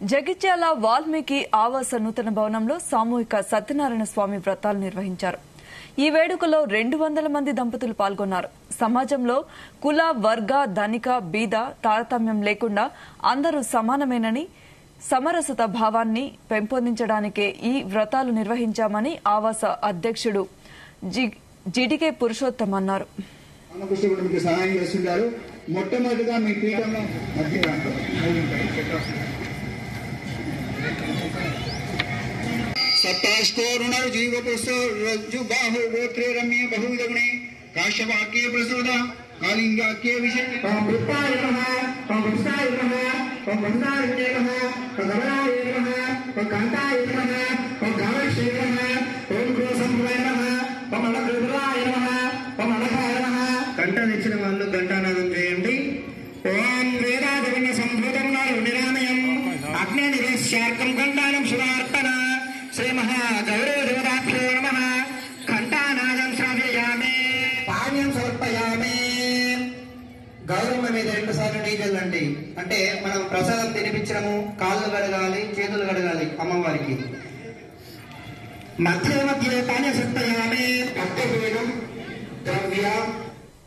జగిత్యాల వాల్మీకి ఆవాస నూతన భవనంలో సామూహిక సత్యనారాయణ స్వామి వ్రతాలు నిర్వహించారు. ఈ వేడుకలో 200 మంది దంపతులు పాల్గొన్నారు. సమాజంలో కుల, వర్గ, ధనిక, బీద తారతమ్యం లేకుండా అందరూ సమానమేనని, సమరసత భావాన్ని పెంపొందించడానికే ఈ వ్రతాలు నిర్వహించామని ఆవాస అధ్యక్షుడు జిడికే పురుషోత్తం అన్నారు. సహాయం చేస్తుంటారు. మొట్టమొదటిగా మీ పీఠంలో सप्ताष्टोरुणर्जीवपुरुषो गोत्रे रम्ये बहुविधगुणे काश्यवाक्ये प्रसूद कालिंगाक्ये विषय वृत्ताय नमः वंशाय नमः वंशाय नमः कदराय नमः कांताय नमः गावश्ये नमः ओम क्रोसंभवाय नमः मनकृतराय नमः मनखाय नमः कंठनिచ్చిన వాళ్ళు ఘంటానాదం చేయండి. ఓం వేదాదవిన సంభూతం నిరామయం అగ్ని నివేశ్యార్కం ఘంటానం శుభార్పణ శ్రీ మహాగౌరవదేవతాభ్యో నమః ఘంటానాదం శ్రావయామి పాణ్యం సమర్పయామి. గౌరవం మీద 2 సార్లు నీళ్ళండి. అంటే మనం ప్రసాదం తినిపించడము, కాళ్ళు కడగాలి, చేతులు కడగాలి అమ్మవారికి. మధ్య మధ్య పాణ్యం సమర్పయామి. ద్రవ్య